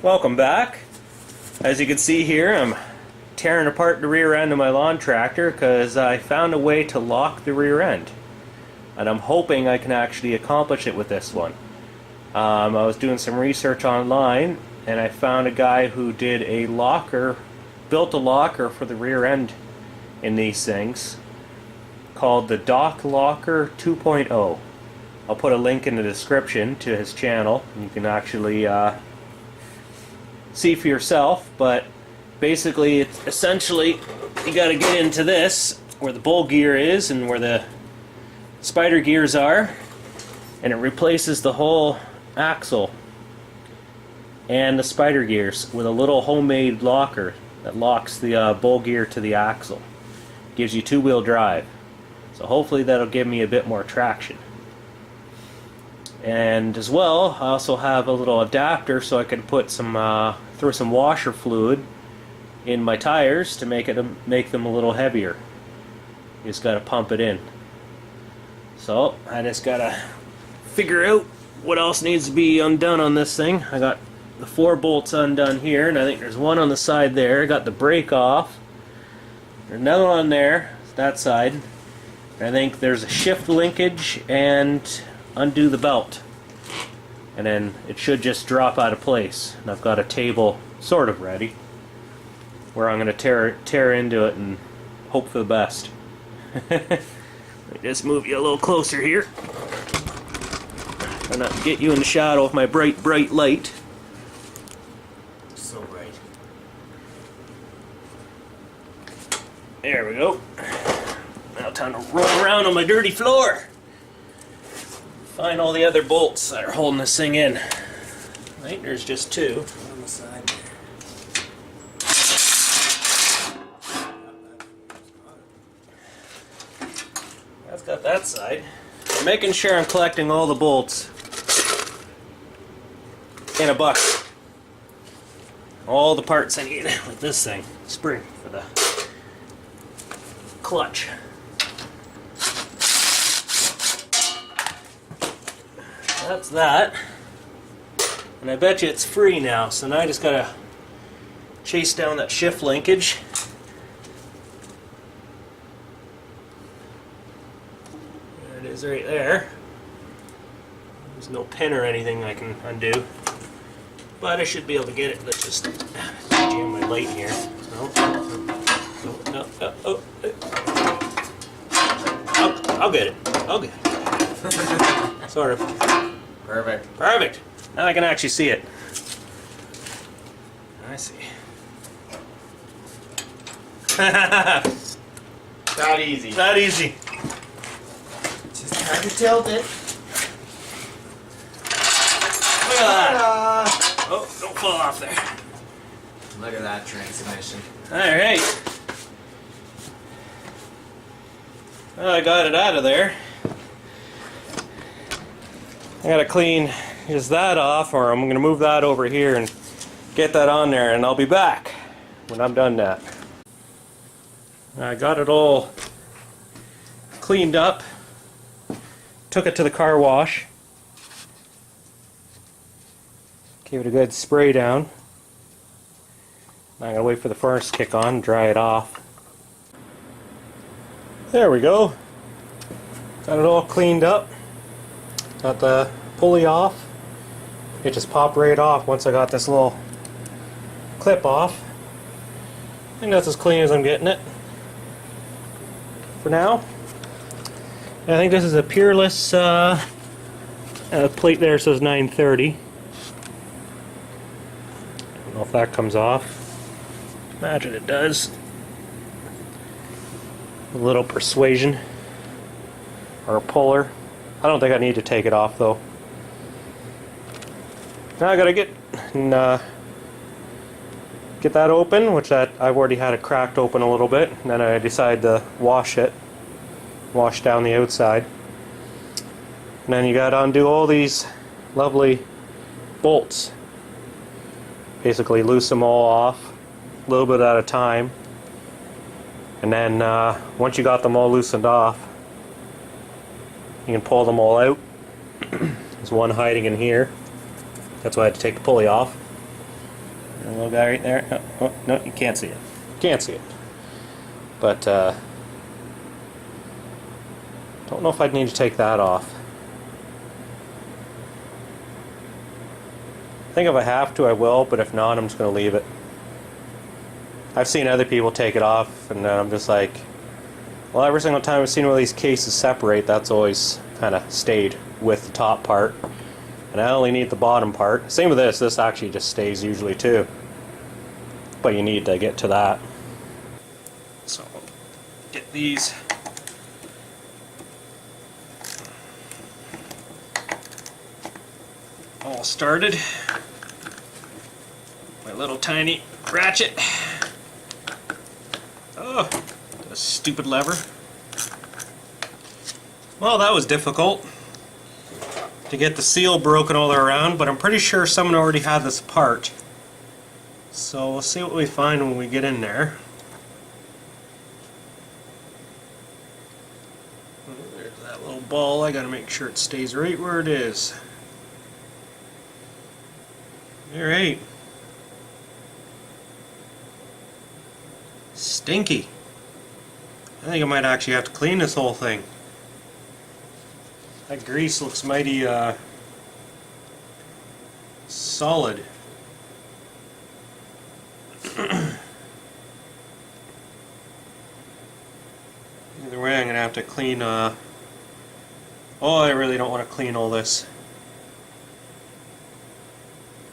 Welcome back. As you can see here, I'm tearing apart the rear end of my lawn tractor because I found a way to lock the rear end. And I'm hoping I can actually accomplish it with this one. I was doing some research online and I found a guy who did a locker, built a locker for the rear end in these things called the Dock Locker 2.0. I'll put a link in the description to his channel. You can actually see for yourself, but basically it's essentially you got to get into this where the bull gear is and where the spider gears are, and it replaces the whole axle and the spider gears with a little homemade locker that locks the bull gear to the axle. Gives you two-wheel drive, so hopefully that'll give me a bit more traction. And as well, I also have a little adapter so I can put some throw some washer fluid in my tires to make them a little heavier. You just got to pump it in. So I just gotta figure out what else needs to be undone on this thing. I got the 4 bolts undone here, and I think there's one on the side there. I got the brake off. There's another one there, that side. I think there's a shift linkage and undo the belt, and then it should just drop out of place. And I've got a table sort of ready where I'm going to tear into it and hope for the best. Let me just move you a little closer here. Try not to get you in the shadow with my bright light. So bright. There we go. Now time to roll around on my dirty floor. Find all the other bolts that are holding this thing in. Right, there's just 2 On the side. That's got that side. I'm making sure I'm collecting all the bolts in a bucket. All the parts I need, like this thing, spring for the clutch. That's that. And I bet you it's free now, so now I just gotta chase down that shift linkage. There it is right there. There's no pin or anything I can undo, but I should be able to get it. Let's just jam my light here. I'll get it. I'll get it. Sort of. Perfect. Perfect. Now I can actually see it. I see. Not easy. Not easy. Just try to tilt it. Look at that. Oh, don't fall off there. Look at that transmission. Alright. Well, I got it out of there. I gotta clean just that off, or I'm gonna move that over here and get that on there, and I'll be back when I'm done that. I got it all cleaned up, took it to the car wash, gave it a good spray down. Now I'm gonna wait for the furnace to kick on and dry it off. There we go. Got it all cleaned up. Got the pulley off. It just popped right off once I got this little clip off. I think that's as clean as I'm getting it for now. I think this is a Peerless plate there says 930. I don't know if that comes off. Imagine it does. A little persuasion or a puller. I don't think I need to take it off though. Now I gotta get that open, which I've already had it cracked open a little bit. And then I decided to wash down the outside. And then you gotta undo all these lovely bolts. Basically loose them all off, a little bit at a time. And then once you got them all loosened off, you can pull them all out. There's one hiding in here. That's why I had to take the pulley off. A little guy right there. Oh, oh, no, you can't see it. Can't see it. But don't know if I'd need to take that off. I think if I have to, I will, but if not, I'm just going to leave it. I've seen other people take it off, and then I'm just like, well, every single time I've seen one of these cases separate, that's always kind of stayed with the top part. And I only need the bottom part. Same with this. This actually just stays usually too. But you need to get to that. So, get these. All started. My little tiny ratchet. Oh, a stupid lever. Well, that was difficult to get the seal broken all the way around, but I'm pretty sure someone already had this apart. So we'll see what we find when we get in there. There's that little ball. I gotta make sure it stays right where it is. Alright. Stinky. I think I might actually have to clean this whole thing. That grease looks mighty solid. Either way, I'm going to have to clean oh, I really don't want to clean all this.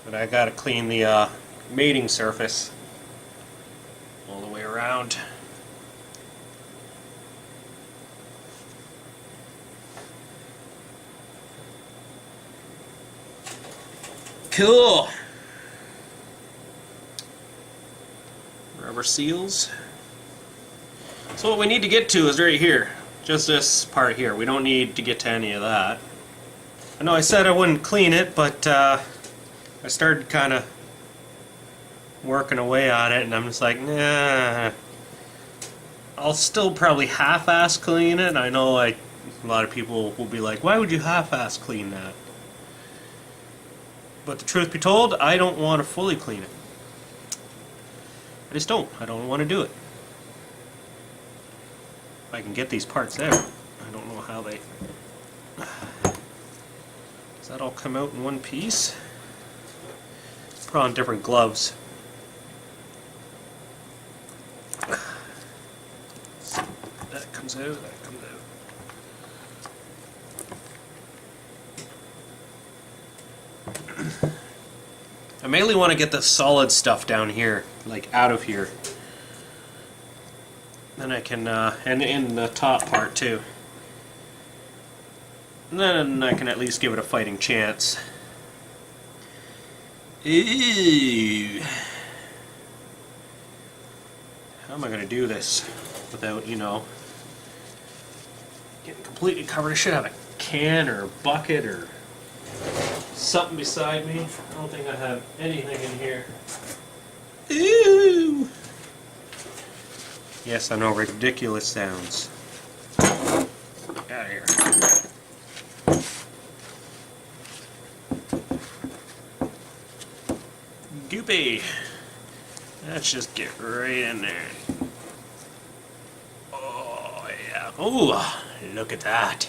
But I got to clean the mating surface all the way around. Cool. Rubber seals. So what we need to get to is right here. Just this part here. We don't need to get to any of that. I know I said I wouldn't clean it, but I started kind of working away on it, and I'm just like, nah. I'll still probably half-ass clean it. I know, like, a lot of people will be like, why would you half-ass clean that? But the truth be told, I don't want to fully clean it. I just don't. I don't want to do it. If I can get these parts out, I don't know how they... Does that all come out in one piece? Put on different gloves. That comes out, that comes out. I mainly want to get the solid stuff down here, like out of here. Then I can, and in the top part too. And then I can at least give it a fighting chance. Ew. How am I going to do this without, you know, getting completely covered? I should have a can or a bucket or something beside me. I don't think I have anything in here. Ew! Yes, I know, ridiculous sounds. Get out of here. Goopy! Let's just get right in there. Oh, yeah. Oh, look at that.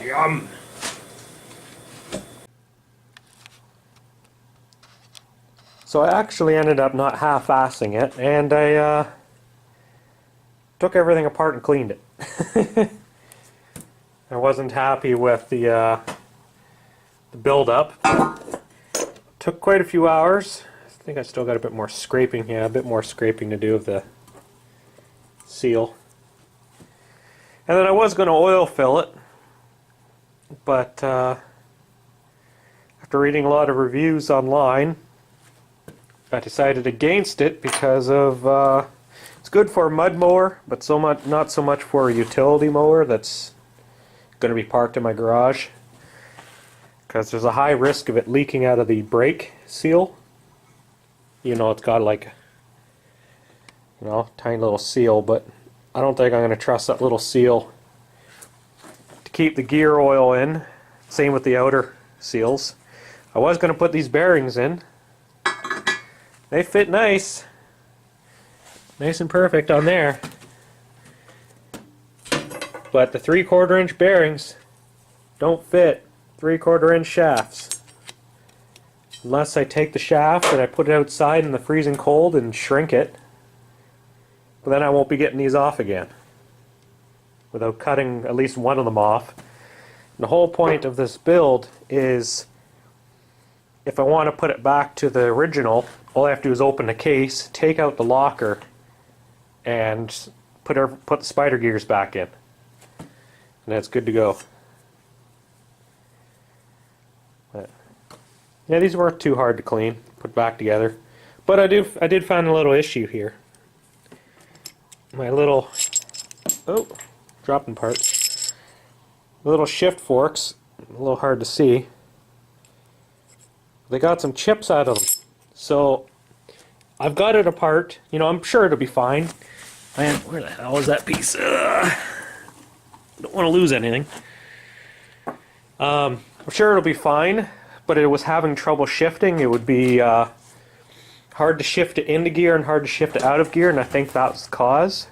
Yum! So I actually ended up not half-assing it, and I took everything apart and cleaned it. I wasn't happy with the build-up. Took quite a few hours. I think I still got a bit more scraping here, a bit more scraping to do of the seal. And then I was going to oil fill it, but after reading a lot of reviews online, I decided against it because of it's good for a mud mower, but not so much for a utility mower that's going to be parked in my garage, because there's a high risk of it leaking out of the brake seal. You know, it's got like, you know, tiny little seal, but I don't think I'm going to trust that little seal to keep the gear oil in. Same with the outer seals. I was going to put these bearings in, They fit nice. Nice and perfect on there. But the 3/4 inch bearings don't fit 3/4 inch shafts. Unless I take the shaft and I put it outside in the freezing cold and shrink it. But then I won't be getting these off again without cutting at least one of them off. And the whole point of this build is if I want to put it back to the original, all I have to do is open the case, take out the locker, and put the spider gears back in. And that's good to go. But, yeah, these weren't too hard to clean, put back together. But I did find a little issue here. My little, dropping parts. Little shift forks, a little hard to see. They got some chips out of them. So I've got it apart. You know, I'm sure it'll be fine. And where the hell is that piece? Don't want to lose anything. I'm sure it'll be fine, but it was having trouble shifting. It would be hard to shift it into gear and hard to shift it out of gear, and I think that's the cause.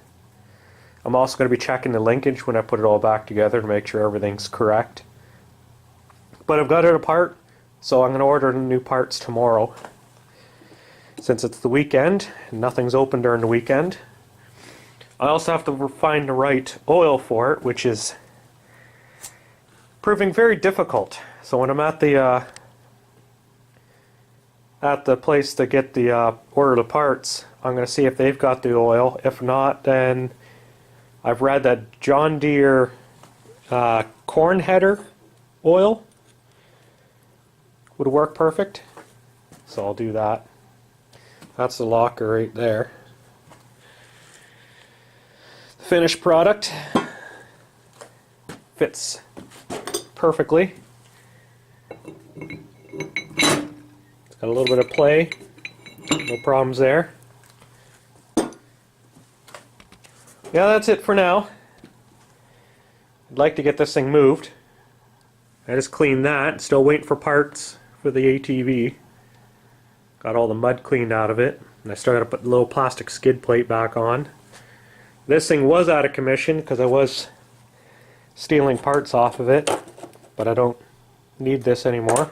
I'm also going to be checking the linkage when I put it all back together to make sure everything's correct. But I've got it apart, so I'm going to order the new parts tomorrow. Since it's the weekend, and nothing's open during the weekend. I also have to find the right oil for it, which is proving very difficult. So when I'm at the place to get the order the parts, I'm going to see if they've got the oil. If not, then I've read that John Deere corn header oil would work perfect. So I'll do that. That's the locker right there. The finished product fits perfectly. It's got a little bit of play. No problems there. Yeah, that's it for now. I'd like to get this thing moved. I just cleaned that. Still waiting for parts for the ATV. Got all the mud cleaned out of it. And I still got to put the little plastic skid plate back on. This thing was out of commission because I was stealing parts off of it. But I don't need this anymore.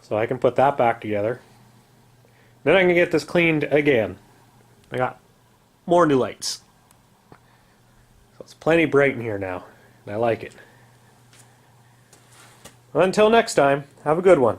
So I can put that back together. Then I can get this cleaned again. I got more new lights. So it's plenty bright in here now. And I like it. Until next time, have a good one.